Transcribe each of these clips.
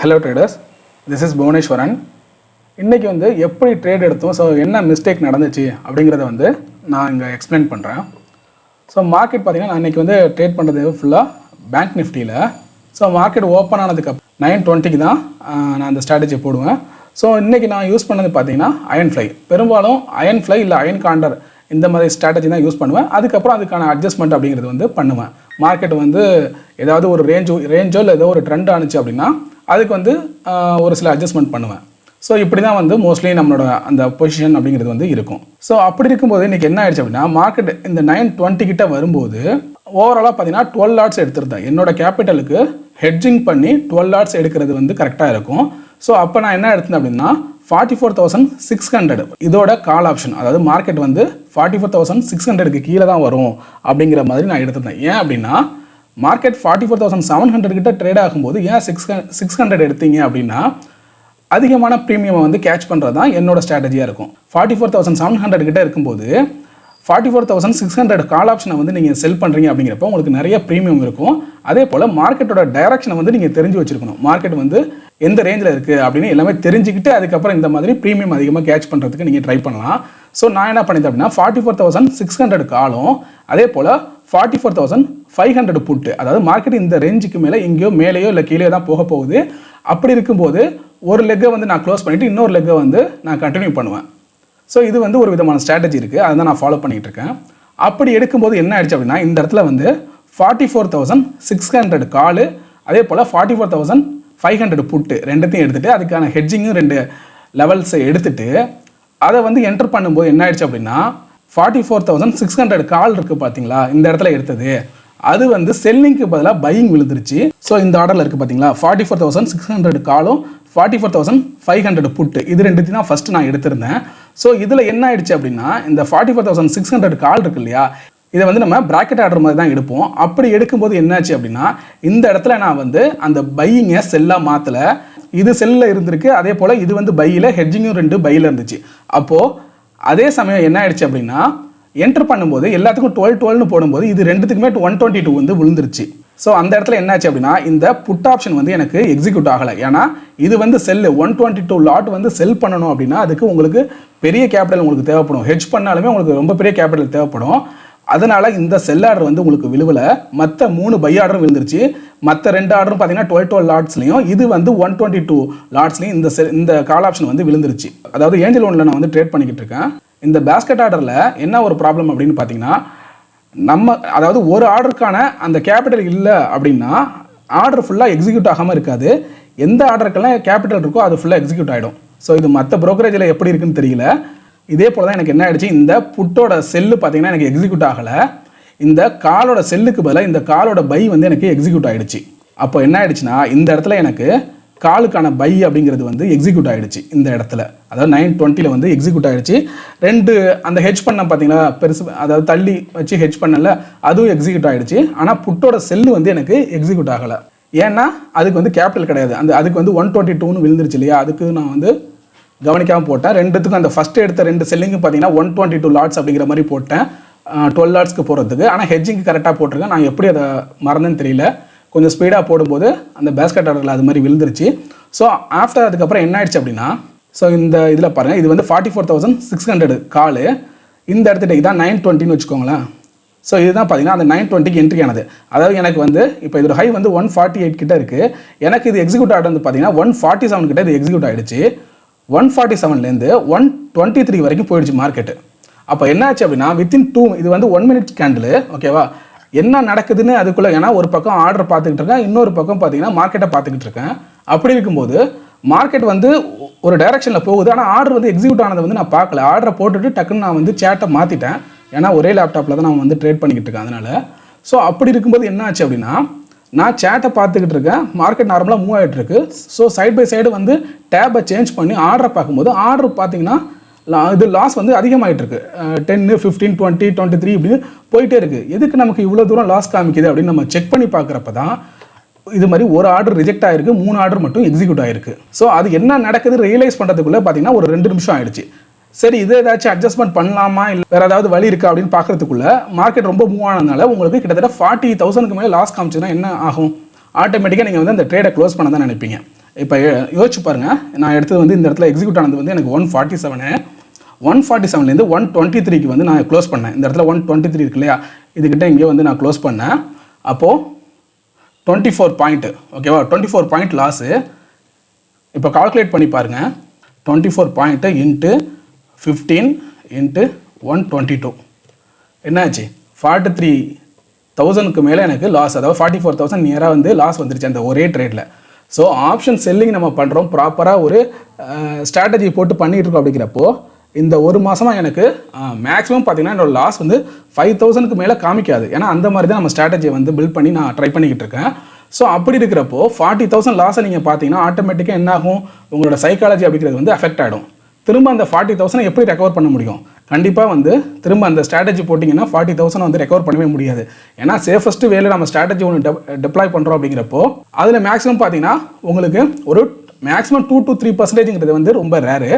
Hello traders, this is Bhuvaneshwaran. இன்னைக்கு எப்படி trade எடுத்தோம், ஸோ என்ன மிஸ்டேக் நடந்துச்சு அப்படிங்கிறத நான் இங்கே எக்ஸ்பிளைன் பண்ணுறேன். ஸோ மார்க்கெட் பார்த்தீங்கன்னா நான் இன்றைக்கி ட்ரேட் பண்ணுறது ஃபுல்லாக பேங்க் நிஃப்டியில். ஸோ மார்க்கெட் ஓப்பன் ஆனதுக்கு 9:20 தான் நான் அந்த ஸ்ட்ராட்டஜி போடுவேன். ஸோ இன்றைக்கி நான் யூஸ் பண்ணது பார்த்தீங்கன்னா அயன் ஃப்ளை. பெரும்பாலும் அயன் ஃப்ளை இல்லை அயன் காண்டர் இந்த மாதிரி ஸ்ட்ராட்டஜி தான் யூஸ் பண்ணுவேன். அதுக்கப்புறம் அதுக்கான அட்ஜஸ்ட்மெண்ட் அப்படிங்கிறது பண்ணுவேன். மார்க்கெட் ஏதாவது ஒரு ரேஞ்சோ இல்லை ஏதோ ஒரு ட்ரெண்ட் ஆனிச்சு அப்படின்னா அதுக்கு ஒரு சில அட்ஜஸ்ட்மெண்ட் பண்ணுவேன். ஸோ இப்படி தான் மோஸ்ட்லி நம்மளோட அந்த பொசிஷன் அப்படிங்கிறது இருக்கும். ஸோ அப்படி இருக்கும்போது இன்றைக்கி என்ன ஆயிடுச்சு அப்படின்னா மார்க்கெட் இந்த 9:20 கிட்ட வரும்போது ஓவராலாக பார்த்தீங்கன்னா 12 லாட்ஸ் எடுத்துருந்தேன். என்னோட கேபிட்டலுக்கு ஹெட்ஜிங் பண்ணி 12 லாட்ஸ் எடுக்கிறது கரெக்டாக இருக்கும். ஸோ அப்போ நான் என்ன எடுத்தேன் அப்படின்னா 44,600 இதோட கால் ஆப்ஷன், அதாவது மார்க்கெட் 44,600க்கு கீழே தான் வரும் அப்படிங்கிற மாதிரி நான் எடுத்திருந்தேன். ஏன் அப்படின்னா மார்க்கெட் 44,700 கிட்ட ட்ரேட் ஆகும்போது ஏன் 600 எடுத்தீங்க அப்படின்னா அதிகமான ப்ரீமியமை கேட்ச் பண்ணுறது தான் என்னோட ஸ்ட்ராட்டஜியாக இருக்கும். 44,700 கிட்ட இருக்கும்போது 44,600 கால் ஆப்ஷனை நீங்கள் செல் பண்ணுறீங்க அப்படிங்கிறப்ப உங்களுக்கு நிறைய ப்ரீமியம் இருக்கும். அதே போல் மார்க்கெட்டோட டைரக்ஷனை நீங்கள் தெரிஞ்சு வச்சுருக்கணும். மார்க்கெட் எந்த ரேஞ்சில் இருக்குது அப்படின்னு எல்லாமே தெரிஞ்சுக்கிட்டு அதுக்கப்புறம் இந்த மாதிரி ப்ரீமியம் அதிகமாக கேட்ச் பண்ணுறதுக்கு நீங்கள் ட்ரை பண்ணலாம். ஸோ நான் என்ன பண்ணிட்டேன் அப்படின்னா 44,600 காலும் அதே போல் 44,500 புட்டு, அதாவது மார்க்கெட் இந்த ரேஞ்சுக்கு மேலே எங்கேயோ மேலேயோ இல்லை கீழே தான் போக போகுது. அப்படி இருக்கும்போது ஒரு லெக்கை நான் க்ளோஸ் பண்ணிவிட்டு இன்னொரு லெக்கை நான் கண்டினியூ பண்ணுவேன். ஸோ இது ஒரு விதமான ஸ்ட்ராட்டஜி இருக்குது, அதை தான் நான் ஃபாலோ பண்ணிகிட்டு இருக்கேன். அப்படி எடுக்கும்போது என்ன ஆயிடுச்சு அப்படின்னா இந்த இடத்துல 44,600 காலு அதே போல் 44,500 புட்டு ரெண்டுத்தையும் எடுத்துகிட்டு அதுக்கான ஹெட்ஜிங்கும் 2 லெவல்ஸை எடுத்துகிட்டு அதை என்டர் பண்ணும்போது என்ன ஆயிடுச்சு அப்படின்னா 44,600 கால் இருக்குது பார்த்தீங்களா, இந்த இடத்துல எடுத்தது அது செல்லிங்க்கு பதிலாக பையிங் விழுந்துருச்சு. ஸோ இந்த ஆர்டரில் இருக்குது பார்த்தீங்களா 44,600 காலும் 44,500 புட்டு, இது ரெண்டுத்தையும் தான் ஃபஸ்ட்டு நான் எடுத்திருந்தேன். ஸோ இதில் என்ன ஆயிடுச்சு அப்படின்னா இந்த 44,600 கால் இருக்கு இல்லையா, இதை நம்ம பிராக்கெட் ஆர்டர் மாதிரி தான் எடுப்போம். அப்படி எடுக்கும்போது என்னாச்சு அப்படின்னா இந்த இடத்துல நான் அந்த பையிங்கை செல்லாக மாற்றலை. இது செல்லில் இருந்திருக்கு, அதே போல் இது பையில் ஹெட்ஜிங்கும் 2 பையில் இருந்துச்சு. அப்போது அதே சமயம் என்ன ஆயிடுச்சு அப்படின்னா என்டர் பண்ணும்போது எல்லாத்துக்கும் 12 போடும்போது இது ரெண்டுத்துக்குமே 122 விழுந்துருச்சு. ஸோ அந்த இடத்துல என்னாச்சு அப்படின்னா இந்த புட் ஆப்ஷன் எனக்கு எக்ஸிக்யூட் ஆகலை. ஏன்னா இது செல்லு 122 லாட் செல் பண்ணணும் அப்படின்னா அதுக்கு உங்களுக்கு பெரிய கேபிட்டல் உங்களுக்கு தேவைப்படும். ஹெட்ஜ் பண்ணாலுமே உங்களுக்கு ரொம்ப பெரிய கேபிட்டல் தேவைப்படும். அதனால் இந்த செல் ஆர்டர் உங்களுக்கு விழுவலை. மற்ற 3 பை ஆர்டரும் விழுந்துருச்சு. மற்ற 2 ஆர்டரும் பார்த்தீங்கன்னா 12 லாட்ஸ்லையும் இது 122 லாட்ஸ்லையும் இந்த கால் ஆப்ஷன் விழுந்துருச்சு. அதாவது ஏஞ்சல் ஒன்ல நான் ட்ரேட் பண்ணிக்கிட்டு இருக்கேன். இந்த பேஸ்கெட் ஆர்டரில் என்ன ஒரு ப்ராப்ளம் அப்படின்னு பார்த்தீங்கன்னா அதாவது ஒரு ஆர்டருக்கான அந்த கேபிட்டல் இல்லை அப்படின்னா ஆர்டர் ஃபுல்லாக எக்ஸிக்யூட் ஆகாமல் இருக்காது. எந்த ஆர்டருக்கெல்லாம் கேபிட்டல் இருக்கோ அது ஃபுல்லாக எக்ஸிக்யூட் ஆகிடும். ஸோ இது மற்ற ப்ரோக்கரேஜில் எப்படி இருக்குன்னு தெரியல. இதே போல் தான் எனக்கு என்ன ஆகிடுச்சு, இந்த புட்டோட செல்லு பார்த்தீங்கன்னா எனக்கு எக்ஸிக்யூட் ஆகலை. இந்த காலோட செல்லுக்கு பதிலாக இந்த காலோட பை எனக்கு எக்ஸிக்யூட் ஆகிடுச்சு. அப்போ என்ன ஆயிடுச்சுன்னா இந்த இடத்துல எனக்கு காலுக்கான பை அப்படிங்கிறது எக்ஸிக்யூட் ஆகிடுச்சு. இந்த இடத்துல அதாவது 9:20 எக்ஸிக்யூட் ஆகிடுச்சு. 2 அந்த ஹெட்ஜ் பண்ண பார்த்தீங்களா பெருசு, அதாவது தள்ளி வச்சு ஹெட்ஜ் பண்ணல, அதுவும் எக்ஸிக்யூட் ஆகிடுச்சு. ஆனால் புட்டோட செல்லு எனக்கு எக்ஸிக்யூட் ஆகலை. ஏன்னா அதுக்கு கேபிட்டல் கிடையாது. அதுக்கு 122 விழுந்துருச்சு இல்லையா, அதுக்கு நான் கவனிக்காமல் போட்டேன். ரெண்டுத்துக்கும் அந்த ஃபஸ்ட்டு எடுத்த 2 செல்லிங்கு பார்த்தீங்கன்னா 122 லாட்ஸ் அப்படிங்கிற மாதிரி போட்டேன் 12 லாட்ஸ்க்கு போகிறதுக்கு. ஆனால் ஹெட்ஜிங்க்கு கரெக்டாக போட்டிருக்கேன். நான் எப்படி அதை மறந்தேன்னு தெரியல. கொஞ்சம் ஸ்பீடாக போடும்போது அந்த பேஸ்கெட் ஆர்டரில் அது மாதிரி விழுந்துருச்சு. ஸோ ஆஃப்டர் அதுக்கப்புறம் என்ன ஆயிடுச்சு அப்படின்னா ஸோ இந்த இதில் பாருங்கள் இது 44,600 காலு இந்த இடத்துல இதான் 9:20 வச்சுக்கோங்களேன். ஸோ இதுதான் பார்த்தீங்கன்னா அந்த 9:20க்கு என்ட்ரி ஆனது. அதாவது எனக்கு இப்போ இதோட ஹை 148 கிட்ட இருக்குது. எனக்கு இது எக்ஸிக்யூட் ஆகிட்டு பார்த்தீங்கன்னா 147 கிட்ட இது எக்ஸிக்யூட் ஆகிடுச்சு. 147லேருந்து 123 வரைக்கும் போயிடுச்சு மார்க்கெட்டு. அப்போ என்ன ஆச்சு அப்படின்னா வித்தின் 2 இது 1 மினிட் கேண்டில், ஓகேவா, என்ன நடக்குதுன்னு அதுக்குள்ளே. ஏன்னா ஒரு பக்கம் ஆர்டர் பார்த்துக்கிட்டு இருக்கேன், இன்னொரு பக்கம் பார்த்தீங்கன்னா மார்க்கெட்டை பார்த்துக்கிட்டு இருக்கேன். அப்படி இருக்கும்போது மார்க்கெட் ஒரு டைரக்ஷனில் போகுது. ஆனால் ஆர்டர் எக்ஸிக்யூட் ஆனதை நான் பார்க்கல. ஆர்டரை போட்டுட்டு டக்குன்னு நான் சேட்டை மாற்றிட்டேன். ஏன்னா ஒரே லேப்டாப்பில் தான் நான் ட்ரேட் பண்ணிக்கிட்டு இருக்கேன் அதனால். ஸோ அப்படி இருக்கும்போது என்ன ஆச்சு அப்படின்னா நான் சேட்டை பார்த்துக்கிட்டு இருக்கேன், மார்க்கெட் நார்மலாக மூவ் ஆகிட்டு இருக்கு. ஸோ சைட் பை சைடு டேப்பை சேஞ்ச் பண்ணி ஆர்டரை பார்க்கும்போது ஆர்டர் பார்த்தீங்கன்னா இது லாஸ் அதிகமாகிட்டு இருக்கு. 10, 15, 20, 23 இப்படின்னு போயிட்டே இருக்குது. எதுக்கு நமக்கு இவ்வளோ தூரம் லாஸ் காமிக்குது அப்படின்னு நம்ம செக் பண்ணி பார்க்குறப்ப தான் இது மாதிரி ஒரு ஆர்டர் ரிஜெக்ட் ஆகிருக்கு, 3 ஆர்டர் மட்டும் எக்ஸிக்யூட் ஆகிருக்கு. ஸோ அது என்ன நடக்குது ரியலைஸ் பண்ணுறதுக்குள்ளே பார்த்தீங்கன்னா ஒரு 2 நிமிஷம் ஆகிடுச்சு. சரி இதை ஏதாச்சும் அட்ஜஸ்ட்மெண்ட் பண்ணலாமா இல்லை வேறு ஏதாவது வழி இருக்கா அப்படின்னு பார்க்குறதுக்குள்ளே மார்க்கெட் ரொம்ப மூவ் ஆனதுனால உங்களுக்கு கிட்டத்தட்ட 40,000க்கு மேலே லாஸ் காமிச்சுன்னா என்ன ஆகும்? ஆட்டோமேட்டிக்காக நீங்கள் அந்த ட்ரேடை க்ளோஸ் பண்ண தான் நினைப்பீங்க. இப்போ யோசிச்சு பாருங்கள், நான் எடுத்தது வந்து இந்த இடத்துல எக்ஸிக்யூட் ஆனது வந்து எனக்கு 147, 147லேருந்து 123க்கு வந்து நான் க்ளோஸ் பண்ணேன். இந்த இடத்துல 123 இருக்கு இல்லையா, இதுக்கிட்ட இங்கே வந்து நான் க்ளோஸ் பண்ணேன். அப்போது 24 பாயிண்ட், ஓகேவா, 24 பாயிண்ட் லாஸு. இப்போ கால்குலேட் பண்ணி பாருங்கள், 24 பாயிண்ட்டு இன்ட்டு 15 இன்ட்டு 122 என்னாச்சு, 43,000க்கு மேலே எனக்கு லாஸ், அதாவது 44,000 நியராக வந்து லாஸ் வந்துருச்சு அந்த ஒரே ட்ரேடில். ஸோ ஆப்ஷன் செல்லிங் நம்ம பண்ணுறோம், ப்ராப்பராக ஒரு ஸ்ட்ராட்டஜி போட்டு பண்ணிகிட்டு இருக்கோம். அப்படிங்கிறப்போ இந்த ஒரு மாதமாக எனக்கு மேக்ஸிமம் பார்த்தீங்கன்னா என்னோடய லாஸ் வந்து 5,000க்கு மேலே காமிக்காது. ஏன்னா அந்த மாதிரி தான் நம்ம ஸ்ட்ராட்டஜியை வந்து பில்ட் பண்ணி நான் ட்ரை பண்ணிக்கிட்டு இருக்கேன். ஸோ அப்படி இருக்கிறப்போ 40,000 லாஸை நீங்கள் பார்த்தீங்கன்னா ஆட்டோமேட்டிக்காக என்ன ஆகும், உங்களோட சைக்காலஜி அப்படிங்கிறது வந்து அஃபெக்ட் ஆகிடும். திரும்ப அந்த 40,000 எப்படி ரெக்கவர் பண்ண முடியும்? கண்டிப்பாக வந்து திரும்ப அந்த ஸ்ட்ராட்டஜி போட்டிங்கன்னா 40,000 வந்து ரெக்கவர் பண்ணவே முடியாது. ஏன்னா சேஃபஸ்ட் வேலை நம்ம ஸ்ட்ராட்டஜி ஒன்று டெப்ளாய் பண்ணுறோம். அப்படிங்கிறப்போ அதில் மேக்ஸிமம் பார்த்தீங்கன்னா உங்களுக்கு ஒரு மேக்ஸிமம் 2 to 3% வந்து ரொம்ப ரேரு.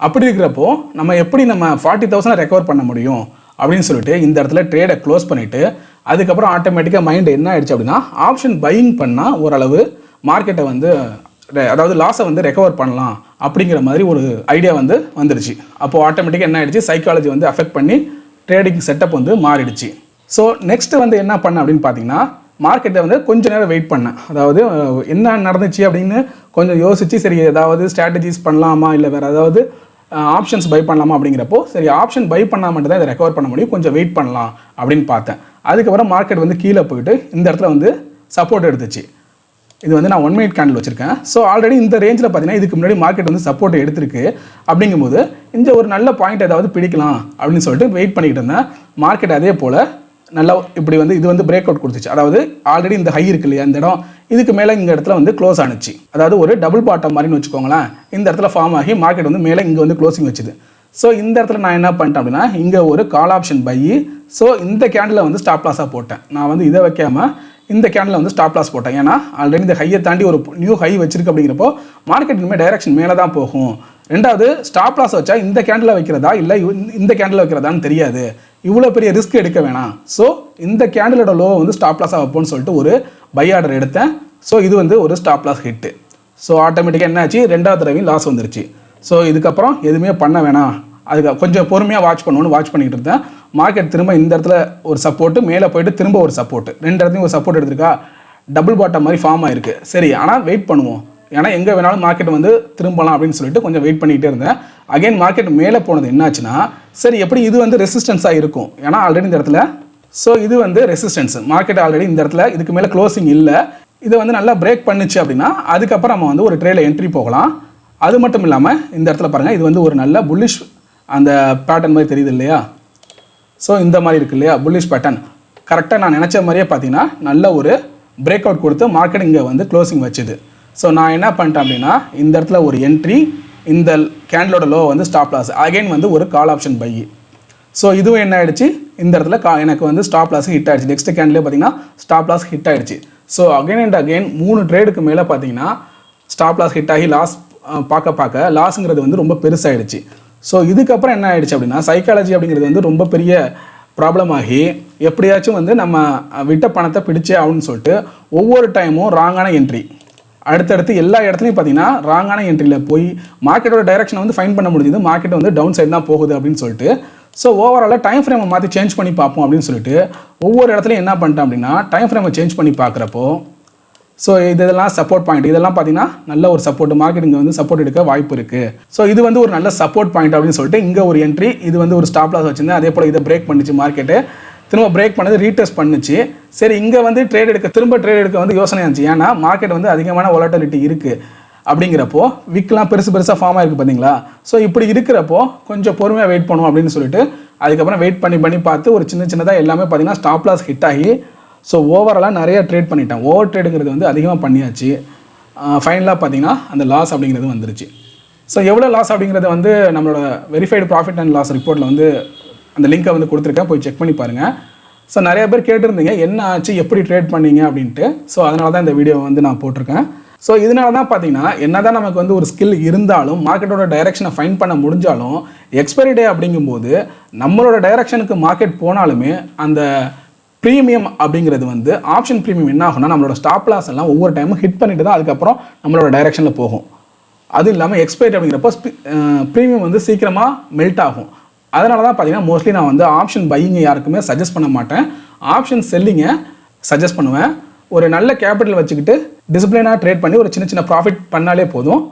அப்படி இருக்கிறப்போ நம்ம எப்படி நம்ம 40,000 ரெக்கவர் பண்ண முடியும் அப்படின்னு சொல்லிட்டு இந்த இடத்துல ட்ரேடை க்ளோஸ் பண்ணிவிட்டு அதுக்கப்புறம் ஆட்டோமேட்டிக்காக மைண்டு என்ன ஆயிடுச்சு அப்படின்னா ஆப்ஷன் பையிங் பண்ணால் ஓரளவு மார்க்கெட்டை வந்து அதாவது லாஸை வந்து ரெக்கவர் பண்ணலாம் அப்படிங்கிற மாதிரி ஒரு ஐடியா வந்து வந்துடுச்சு. அப்போது ஆட்டோமேட்டிக்காக என்ன ஆயிடுச்சு, சைக்காலஜி வந்து அஃபெக்ட் பண்ணி ட்ரேடிங் செட்டப் வந்து மாறிடுச்சு. ஸோ நெக்ஸ்ட் வந்து என்ன பண்ண அப்படின்னு பார்த்தீங்கன்னா மார்க்கெட்டை வந்து கொஞ்சம் நேரம் வெயிட் பண்ணேன். அதாவது என்ன நடந்துச்சு அப்படின்னு கொஞ்சம் யோசிச்சு சரி ஏதாவது ஸ்ட்ராட்டஜிஸ் பண்ணலாமா இல்லை வேறு ஏதாவது ஆப்ஷன்ஸ் பை பண்ணலாமா அப்படிங்கிறப்போ சரி ஆப்ஷன் பை பண்ணால் மட்டும் தான் இதை ரெக்கவர் பண்ண முடியும், கொஞ்சம் வெயிட் பண்ணலாம் அப்படின்னு பார்த்தேன். அதுக்கப்புறம் மார்க்கெட் வந்து கீழே போயிட்டு இந்த இடத்துல வந்து சப்போர்ட் எடுத்துச்சு. இது வந்து நான் 1 minute கேண்டில் வச்சுருக்கேன். ஸோ ஆல்ரெடி இந்த ரேஞ்சில் பார்த்தீங்கன்னா இதுக்கு முன்னாடி மார்க்கெட் வந்து சப்போர்ட் எடுத்திருக்கு. அப்படிங்கும்போது இந்த ஒரு நல்ல பாயிண்ட் ஏதாவது பிடிக்கலாம் அப்படின்னு சொல்லிட்டு வெயிட் பண்ணிக்கிட்டு இருந்தேன். மார்க்கெட் அதே போல் நல்லா இப்படி வந்து இது வந்து பிரேக் அவுட் கொடுத்துச்சு. அதாவது ஆல்ரெடி இந்த ஹை இருக்கு இல்லையா, இந்த இடம் இதுக்கு மேலே இந்த இடத்துல வந்து க்ளோஸ் ஆனிச்சு. அதாவது ஒரு டபுள் பாட்டம் மாதிரின்னு வச்சுக்கோங்களேன். இந்த இடத்துல ஃபார்ம் ஆகி மார்க்கெட் வந்து மேலே இங்கே வந்து க்ளோசிங் வச்சுது. ஸோ இந்த இடத்துல நான் என்ன பண்ணிட்டேன் அப்படின்னா இங்கே ஒரு கால் ஆப்ஷன் பை. ஸோ இந்த கேண்டில் வந்து ஸ்டாப் லாஸாக போட்டேன். நான் வந்து இதை வைக்காமல் இந்த கேண்டில் வந்து ஸ்டாப் லாஸ் போட்டேன். ஏன்னா ஆல்ரெடி இந்த ஹையை தாண்டி ஒரு நியூ ஹை வச்சிருக்கு. அப்படிங்கிறப்போ மார்க்கெட் இனிமேல் டைரக்ஷன் மேலே தான் போகும். ரெண்டாவது ஸ்டாப் லாஸ் வச்சா இந்த கேண்டில் வைக்கிறதா இல்லை இந்த கேண்டில் வைக்கிறதான்னு தெரியாது, இவ்வளோ பெரிய ரிஸ்க் எடுக்க வேணாம். ஸோ இந்த கேண்டிலோட லோ வந்து ஸ்டாப் லாஸாக வைப்போம்னு சொல்லிட்டு ஒரு பை ஆர்டர் எடுத்தேன். ஸோ இது வந்து ஒரு ஸ்டாப் லாஸ் ஹிட்டு. ஸோ ஆட்டோமேட்டிக்காக என்ன ஆச்சு, ரெண்டாவது தடவையும் லாஸ் வந்துருச்சு. ஸோ இதுக்கப்புறம் எதுவுமே பண்ண வேணாம், அதுக்கு கொஞ்சம் பொறுமையாக வாட்ச் பண்ணிக்கிட்டு இருந்தேன். மார்க்கெட் திரும்ப இந்த இடத்துல ஒரு சப்போர்ட்டு, மேலே போயிட்டு திரும்ப ஒரு சப்போர்ட்டு, ரெண்டு இடத்துலையும் ஒரு சப்போர்ட் எடுத்திருக்கா, டபுள் பாட்டம் மாதிரி ஃபார்ம் ஆயிருக்கு. சரி ஆனால் வெயிட் பண்ணுவோம், ஏன்னா எங்கே வேணாலும் மார்க்கெட் வந்து திரும்பலாம் அப்படின்னு சொல்லிட்டு கொஞ்சம் வெயிட் பண்ணிக்கிட்டே இருந்தேன். அகைன் மார்க்கெட் மேலே போனது என்னாச்சுன்னா சரி எப்படி இது வந்து ரெசிஸ்டன்ஸாக இருக்கும், ஏன்னா ஆல்ரெடி இந்த இடத்துல ஸோ இது வந்து ரெசிஸ்டன்ஸ், மார்க்கெட் ஆல்ரெடி இந்த இடத்துல இதுக்கு மேலே க்ளோசிங் இல்லை, இதை வந்து நல்லா பிரேக் பண்ணிச்சு அப்படின்னா அதுக்கப்புறம் நம்ம வந்து ஒரு ட்ரேடில் என்ட்ரி போகலாம். அது மட்டும் இல்லாமல் இந்த இடத்துல பாருங்கள், இது வந்து ஒரு நல்ல புல்லிஷ் அந்த பேட்டர்ன் மாதிரி தெரியுது இல்லையா. ஸோ இந்த மாதிரி இருக்குது இல்லையா புல்லிஷ் பேட்டர்ன், கரெக்டாக நான் நினச்ச மாதிரியே பார்த்தீங்கன்னா நல்ல ஒரு பிரேக் அவுட் கொடுத்து மார்க்கெட் இங்கே வந்து க்ளோசிங் வச்சுது. ஸோ நான் என்ன பண்ணிட்டேன் அப்படின்னா இந்த இடத்துல ஒரு என்ட்ரி, இந்த கேண்டிலோட லோ வந்து ஸ்டாப் லாஸ், அகைன் வந்து ஒரு கால் ஆப்ஷன் பை. ஸோ இதுவும் என்ன ஆகிடுச்சு, இந்த இடத்துல எனக்கு வந்து ஸ்டாப் லாஸ் ஹிட் ஆகிடுச்சு. நெக்ஸ்ட் கேண்டிலே பார்த்தீங்கன்னா ஸ்டாப் லாஸ் ஹிட் ஆகிடுச்சு. ஸோ அகைன் அண்ட் அகைன் 3 ட்ரேடுக்கு மேலே பார்த்தீங்கன்னா ஸ்டாப் லாஸ் ஹிட் ஆகி லாஸ் பார்க்க லாஸுங்கிறது வந்து ரொம்ப பெருசாகிடுச்சு. ஸோ இதுக்கப்புறம் என்ன ஆகிடுச்சு அப்படின்னா சைக்காலஜி அப்படிங்கிறது வந்து ரொம்ப பெரிய ப்ராப்ளம் ஆகி எப்படியாச்சும் வந்து நம்ம விட்ட பணத்தை பிடிச்சே ஆகும்னு சொல்லிட்டு ஒவ்வொரு டைமும் ராங்கான என்ட்ரி, அடுத்தடுத்து எல்லா இடத்துலையும் பார்த்தீங்கன்னா ராங்கான என்ட்ரியில் போய் மார்க்கெட்டோட டைரக்ஷனை வந்து ஃபைன் பண்ண முடியுது, மார்க்கெட் வந்து டவுன் சைடு தான் போகுது அப்படின்னு சொல்லிட்டு. ஸோ ஓவராலாக டைம் ஃப்ரேமை மாற்றி சேஞ்ச் பண்ணி பார்ப்போம் அப்படின்னு சொல்லிட்டு ஒவ்வொரு இடத்துலையும் என்ன பண்ணிட்டேன் அப்படின்னா டைம் ஃப்ரேமை சேஞ்ச் பண்ணி பார்க்குறப்போ ஸோ இதெல்லாம் சப்போர்ட் பாயிண்ட், இதெல்லாம் பார்த்தீங்கன்னா நல்ல ஒரு சப்போர்ட், மார்க்கெட் இங்கே வந்து சப்போர்ட் எடுக்க வாய்ப்பு இருக்குது. ஸோ இது வந்து ஒரு நல்ல சப்போர்ட் பாயிண்ட் அப்படின்னு சொல்லிட்டு இங்கே ஒரு என்ட்ரி, இது வந்து ஒரு ஸ்டாப் லாஸ் வச்சுருந்தேன். அதே போல் இதை பிரேக் பண்ணிச்சு மார்க்கெட்டு, திரும்ப பிரேக் பண்ணது ரீடெஸ்ட் பண்ணுச்சு. சரி இங்கே வந்து திரும்ப ட்ரேட் எடுக்க வந்து யோசனை ஆச்சு, ஏன்னா மார்க்கெட் வந்து அதிகமான வாலட்டிலிட்டி இருக்குது. அப்படிங்கிறப்போ விக்லாம் பெருசாக ஃபார்ம் ஆகிருக்கு பார்த்தீங்களா. ஸோ இப்படி இருக்கிறப்போ கொஞ்சம் பொறுமையாக வெயிட் பண்ணுவோம் அப்படின்னு சொல்லிட்டு அதுக்கப்புறம் வெயிட் பண்ணி பார்த்து ஒரு சின்னதாக எல்லாமே பார்த்தீங்கன்னா ஸ்டாப் லாஸ் ஹிட் ஆகி ஸோ ஓவராலாக நிறைய ட்ரேட் பண்ணிட்டேன். ஓவர் ட்ரேடுங்கிறது வந்து அதிகமாக பண்ணியாச்சு. ஃபைனலாக பார்த்தீங்கன்னா அந்த லாஸ் அப்படிங்கிறது வந்துருச்சு. ஸோ எவ்வளோ லாஸ் அப்படிங்கிறது வந்து நம்மளோட வெரிஃபைடு ப்ராஃபிட் அண்ட் லாஸ் ரிப்போர்ட்டில் வந்து அந்த லிங்க்கை வந்து கொடுத்துருக்கேன், போய் செக் பண்ணி பாருங்கள். ஸோ நிறைய பேர் கேட்டிருந்தீங்க என்ன ஆச்சு, எப்படி ட்ரேட் பண்ணீங்க அப்படின்ட்டு. ஸோ அதனால தான் இந்த வீடியோவை வந்து நான் போட்டிருக்கேன். ஸோ இதனால தான் பார்த்தீங்கன்னா என்ன தான் நமக்கு வந்து ஒரு ஸ்கில் இருந்தாலும் மார்க்கெட்டோட டைரக்ஷனை ஃபைன் பண்ண முடிஞ்சாலும் எக்ஸ்பைரி டே அப்படிங்கும்போது நம்மளோட டைரக்ஷனுக்கு மார்க்கெட் போனாலுமே அந்த ப்ரீமியம் அப்படிங்கிறது வந்து ஆப்ஷன் ப்ரீமியம் என்ன ஆகும்னா நம்மளோட ஸ்டாப் லாஸ் எல்லாம் ஒவ்வொரு டைமும் ஹிட் பண்ணிட்டு தான் அதுக்கப்புறம் நம்மளோட டைரெக்ஷனில் போகும். அதுவும் இல்லாமல் எக்ஸ்பைரி அப்படிங்கிறப்போ ப்ரீமியம் வந்து சீக்கிரமாக மெல்ட் ஆகும். அதனால தான் பார்த்தீங்கன்னா மோஸ்ட்லி நான் வந்து ஆப்ஷன் பையிங்கை யாருக்குமே சஜஸ்ட் பண்ண மாட்டேன், ஆப்ஷன் செல்லிங்கை சஜஸ்ட் பண்ணுவேன். ஒரு நல்ல கேபிட்டல் வச்சுக்கிட்டு டிசிப்ளினாக ட்ரேட் பண்ணி ஒரு சின்ன சின்ன ப்ராஃபிட் பண்ணாலே போதும்,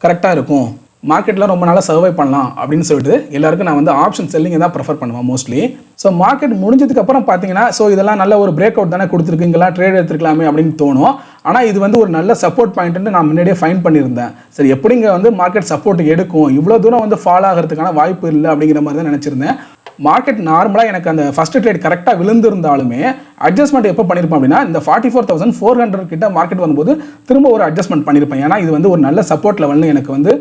கரெக்டாக இருக்கும். மார்க்கெட்டில் ரொம்ப நாளாக சர்வை பண்ணலாம் அப்படின்னு சொல்லிட்டு எல்லாருக்கும் நான் வந்து ஆப்ஷன் செல்லிங்கை தான் ப்ரிஃபர் பண்ணுவேன் மோஸ்ட்லி. ஸோ மார்க்கெட் முடிஞ்சதுக்கப்புறம் பார்த்தீங்கன்னா ஸோ இதெல்லாம் நல்ல ஒரு பிரேக் அவுட் தானே கொடுத்துருக்கு, இங்கெல்லாம் ட்ரேட் எடுத்துருக்கலாமே அப்படின்னு தோணும். ஆனால் இது வந்து ஒரு நல்ல சப்போர்ட் பாயிண்ட்டுன்னு நான் முன்னாடியே ஃபைன் பண்ணியிருந்தேன். சரி எப்படிங்க வந்து மார்க்கெட் சப்போர்ட் எடுக்கும், இவ்வளோ தூரம் வந்து ஃபால் ஆகிறதுக்கான வாய்ப்பு இல்லை அப்படிங்கிற மாதிரி தான் நினச்சிருந்தேன். மார்க்கெட் நார்மலாக எனக்கு அந்த ஃபஸ்ட்டு ட்ரேட் கரெக்டாக விழுந்திருந்தாலுமே அட்ஜஸ்ட்மெண்ட் எப்போ பண்ணியிருப்பேன் அப்படின்னா இந்த 44,400 கிட்ட மார்க்கெட் வரும்போது திரும்ப ஒரு அட்ஜஸ்ட்மெண்ட் பண்ணியிருப்பேன். ஏன்னா இது வந்து ஒரு நல்ல சப்போர்ட் லெவல்னு எனக்கு வந்து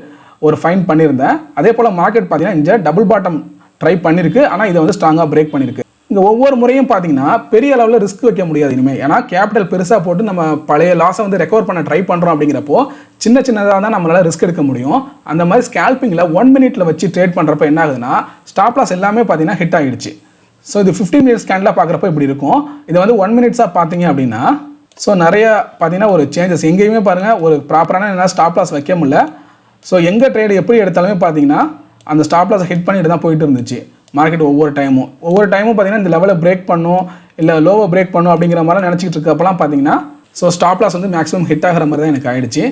ஒரு ஃபைன் பண்ணியிருந்தேன். அதே போல் மார்க்கெட் பார்த்தீங்கன்னா இங்கே டபுள் பாட்டம் ட்ரை பண்ணியிருக்கு, ஆனால் இதை வந்து ஸ்ட்ராங்காக பிரேக் பண்ணியிருக்கு. இங்கே ஒவ்வொரு முறையும் பார்த்தீங்கன்னா பெரிய அளவில் ரிஸ்க் வைக்க முடியாது இனிமேல். ஏன்னா கேபிட்டல் பெருசாக போட்டு நம்ம பழைய லாஸை வந்து ரெக்கவர் பண்ண ட்ரை பண்ணுறோம் அப்படிங்கிறப்போ சின்ன சின்னதாக தான் நம்மளால் ரிஸ்க் எடுக்க முடியும். அந்த மாதிரி ஸ்கேல்பிங்கில் 1 மினிட்ல வச்சு ட்ரேட் பண்ணுறப்ப என்ன ஆகுதுன்னா ஸ்டாப் லாஸ் எல்லாமே பார்த்தீங்கன்னா ஹிட் ஆகிடுச்சு. ஸோ இது 15 மினிட்ஸ் ஸ்கேனில் பார்க்குறப்ப இப்படி இருக்கும். இதை வந்து 1 மினிட்ஸாக பார்த்தீங்க அப்படின்னா ஸோ நிறையா பார்த்தீங்கன்னா ஒரு சேஞ்சஸ் எங்கேயுமே பாருங்கள் ஒரு ப்ராப்பரான என்ன ஸ்டாப் லாஸ் வைக்க முடியல. ஸோ எங்கே ட்ரேடு எப்படி எடுத்தாலுமே பார்த்தீங்கன்னா அந்த ஸ்டாப் லாஸை ஹிட் பண்ணிட்டு தான் போயிட்டு இருந்துச்சு மார்க்கெட். ஒவ்வொரு டைமும் பார்த்தீங்கன்னா இந்த லெவலை பிரேக் பண்ணும் இல்லை லோவை பிரேக் பண்ணும் அப்படிங்கிற மாதிரி நினச்சிட்டு இருக்கப்பெல்லாம் பார்த்தீங்கன்னா ஸோ ஸ்டாப் லாஸ் வந்து மேக்ஸிமம் ஹிட் ஆகிற மாதிரி தான் எனக்கு ஆயிடுச்சு.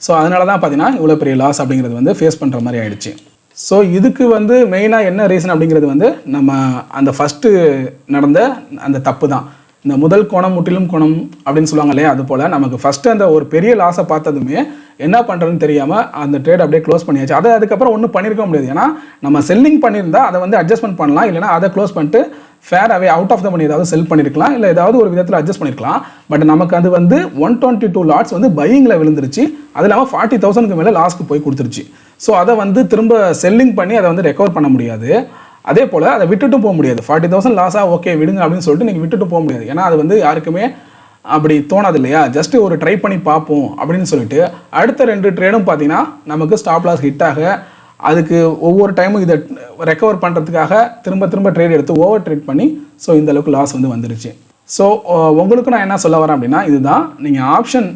ஸோ அதனால தான் பார்த்தீங்கன்னா இவ்வளோ பெரிய லாஸ் அப்படிங்கிறது வந்து ஃபேஸ் பண்ணுற மாதிரி ஆயிடுச்சு. ஸோ இதுக்கு வந்து மெயினாக என்ன ரீசன் அப்படிங்கிறது வந்து நம்ம அந்த ஃபஸ்ட்டு நடந்த அந்த தப்பு தான். இந்த முதல் கோணம் முற்றிலும் கோணம் அப்படின்னு சொல்லுவாங்க இல்லையா, அது போல் நமக்கு ஃபஸ்ட்டு அந்த ஒரு பெரிய லாஸை பார்த்ததுமே என்ன பண்ணுறதுன்னு தெரியாமல் அந்த ட்ரேட் அப்படியே க்ளோஸ் பண்ணியாச்சு. அதை அதுக்கப்புறம் ஒன்றும் பண்ணியிருக்க முடியாது. ஏன்னா நம்ம செல்லிங் பண்ணியிருந்தா அதை வந்து அட்ஜஸ்ட்மெண்ட் பண்ணலாம், இல்லைனா அதை க்ளோஸ் பண்ணிட்டு ஃபேராகவே அவுட் ஆஃப் த மணி ஏதாவது செல் பண்ணியிருக்கலாம், இல்லை ஏதாவது ஒரு விதத்தில் அட்ஜஸ்ட் பண்ணியிருக்கலாம். பட் நமக்கு அது வந்து 122 லாட்ஸ் வந்து பையிங்கில் விழுந்துருச்சு. அது இல்லாமல் 40,000க்கு மேலே லாஸ்க்கு போய் கொடுத்துருச்சு. ஸோ அதை வந்து திரும்ப செல்லிங் பண்ணி அதை வந்து ரெக்கவர் பண்ண முடியாது. அதே போல் அதை விட்டுட்டு போக முடியாது. 40,000 லாஸாக ஓகே விடுங்க அப்படின்னு சொல்லிட்டு நீங்கள் விட்டுட்டு போக முடியாது. ஏன்னா அது வந்து யாருக்குமே அப்படி தோணாது இல்லையா, ஜஸ்ட்டு ஒரு ட்ரை பண்ணி பார்ப்போம் அப்படின்னு சொல்லிட்டு அடுத்த 2 ட்ரேடும் பார்த்தீங்கன்னா நமக்கு ஸ்டாப் லாஸ் ஹிட் ஆக அதுக்கு ஒவ்வொரு டைமும் இதை ரெக்கவர் பண்ணுறதுக்காக திரும்ப ட்ரேட் எடுத்து ஓவர் ட்ரேட் பண்ணி ஸோ இந்த அளவுக்கு லாஸ் வந்து வந்துருச்சு. ஸோ உங்களுக்கு நான் என்ன சொல்ல வரேன் அப்படின்னா இதுதான், நீங்கள் ஆப்ஷன்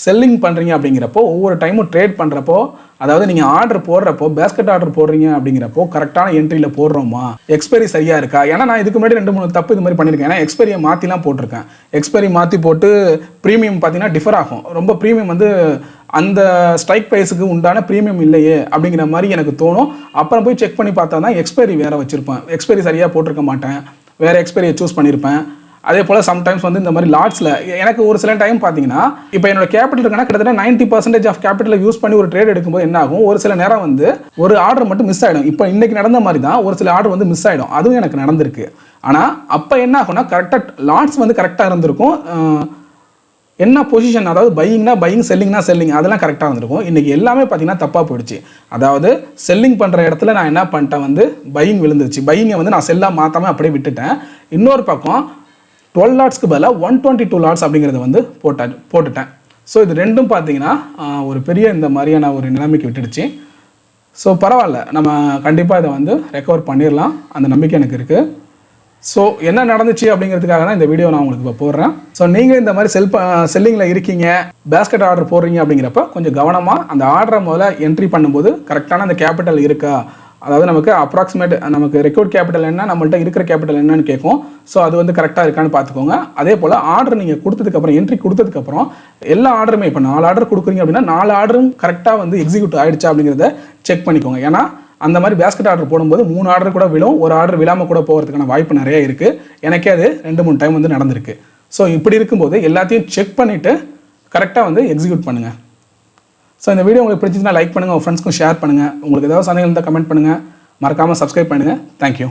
செல்லிங் பண்ணுறீங்க அப்படிங்கிறப்போ ஒவ்வொரு டைமும் ட்ரேட் பண்ணுறப்போ அதாவது நீங்கள் ஆர்டர் போடுறப்போ பேஸ்கெட் ஆர்டர் போடுறீங்க அப்படிங்கிறப்போ கரெக்டான என்ட்ரியில் போடுறோமா, எக்ஸ்பைரி சரியாக இருக்கா. ஏன்னா நான் இதுக்கு முன்னாடி 2-3 தப்பு இது மாதிரி பண்ணியிருக்கேன். ஏன்னா எக்ஸ்பைரியை மாற்றிலாம் போட்டிருக்கேன். எக்ஸ்பைரி மாற்றி போட்டு ப்ரீமியம் பார்த்தீங்கன்னா டிஃபர் ஆகும். ரொம்ப ப்ரீமியம் வந்து அந்த ஸ்ட்ரைக் ப்ரைஸுக்கு உண்டான ப்ரீமியம் இல்லையே அப்படிங்கிற மாதிரி எனக்கு தோணும். அப்புறம் போய் செக் பண்ணி பார்த்தா தான் எக்ஸ்பைரி வேறு வச்சுருப்பேன், எக்ஸ்பைரி சரியாக போட்டிருக்க மாட்டேன், வேறு எக்ஸ்பைரியை சூஸ் பண்ணியிருப்பேன். அதே போல் சம்டைம்ஸ் வந்து இந்த மாதிரி லாட்ஸில் எனக்கு ஒரு சில டைம் பார்த்தீங்கன்னா இப்போ என்னோட கேபிட்டல் இருக்குன்னா கிட்டத்தட்ட 90% ஆஃப் கேபிட்டலை யூஸ் பண்ணி ஒரு ட்ரேட் எடுக்கும்போது என்ன ஆகும், ஒரு சில நேரம் வந்து ஒரு ஆர்டர் மட்டும் மிஸ் ஆகிடும். இப்போ இன்றைக்கி நடந்த மாதிரி தான் ஒரு சில ஆர்டர் வந்து மிஸ் ஆகிடும், அதுவும் எனக்கு நடந்திருக்கு. ஆனால் அப்போ என்ன ஆகும்னா கரெக்டாக லாட்ஸ் வந்து கரெக்டாக இருந்திருக்கும், என்ன பொசிஷன் அதாவது பையிங்னா பையிங் செல்லிங்னா செல்லிங் அதெல்லாம் கரெக்டாக இருந்திருக்கும். இன்றைக்கி எல்லாமே பார்த்தீங்கன்னா தப்பாக போயிடுச்சு. அதாவது செல்லிங் பண்ணுற இடத்துல நான் என்ன பண்ணிட்டேன் வந்து பையிங் விழுந்துருச்சு, பையிங்கை வந்து நான் செல்லாக மாற்றாமல் அப்படியே விட்டுட்டேன். இன்னொரு பக்கம் 12 லாட்ஸ்க்கு பதிலாக 122 லாட்ஸ் அப்படிங்கிறத வந்து போட்டுட்டேன். ஸோ இது ரெண்டும் பார்த்தீங்கன்னா ஒரு பெரிய இந்த மாதிரியான ஒரு நிலைமைக்கு விட்டுடுச்சு. ஸோ பரவாயில்ல, நம்ம கண்டிப்பாக இதை வந்து ரெக்கவர் பண்ணிடலாம், அந்த நம்பிக்கை எனக்கு இருக்குது. ஸோ என்ன நடந்துச்சு அப்படிங்கிறதுக்காக தான் இந்த வீடியோ நான் உங்களுக்கு இப்போ போடுறேன். ஸோ நீங்கள் இந்த மாதிரி செல்லிங்கில் இருக்கீங்க, பேஸ்கெட் ஆர்டர் போடுறீங்க அப்படிங்கிறப்ப கொஞ்சம் கவனமாக அந்த ஆர்டரை முதல்ல என்ட்ரி பண்ணும்போது கரெக்டான அந்த கேபிட்டல் இருக்கா, அதாவது நமக்கு அப்ராக்சிமேட் நமக்கு ரெக்கார்ட் கேபிட்டல் என்ன, நம்மள்ட்ட இருக்கிற கேபிட்டல் என்னன்னு கேட்கும். ஸோ அது வந்து கரெக்டாக இருக்கான்னு பார்த்துக்கோங்க. அதே போல் ஆர்டர் நீங்கள் கொடுத்ததுக்கப்புறம் என்ட்ரி கொடுத்ததுக்கப்புறம் எல்லா ஆர்டருமே இப்போ 4 ஆர்டர் கொடுக்குறீங்க அப்படின்னா 4 ஆர்டரும் கரெக்டாக வந்து எக்ஸிக்யூட் ஆகிடுச்சா அப்படிங்கிறத செக் பண்ணிக்கோங்க. ஏன்னா அந்த மாதிரி பேஸ்கெட் ஆர்டர் போடும்போது 3 ஆர்டர் கூட விழும், ஒரு ஆர்டர் விழாமல் கூட போகிறதுக்கான வாய்ப்பு நிறைய இருக்குது. எனக்கே அது 2-3 டைம் வந்து நடந்திருக்கு. ஸோ இப்படி இருக்கும்போது எல்லாத்தையும் செக் பண்ணிவிட்டு கரெக்டாக வந்து எக்ஸிக்யூட் பண்ணுங்கள். ஸோ இந்த வீடியோ உங்களுக்கு பிடிச்சிருந்தா லைக் பண்ணுங்கள், உங்கள் ஃப்ரெண்ட்ஸ்க்கும் ஷேர் பண்ணுங்கள். உங்களுக்கு ஏதாவது சந்தேகம் இருந்தால் கமெண்ட் பண்ணுங்கள், மறக்காமல் சப்ஸ்கிரைப் பண்ணுங்கள். தேங்க்யூ.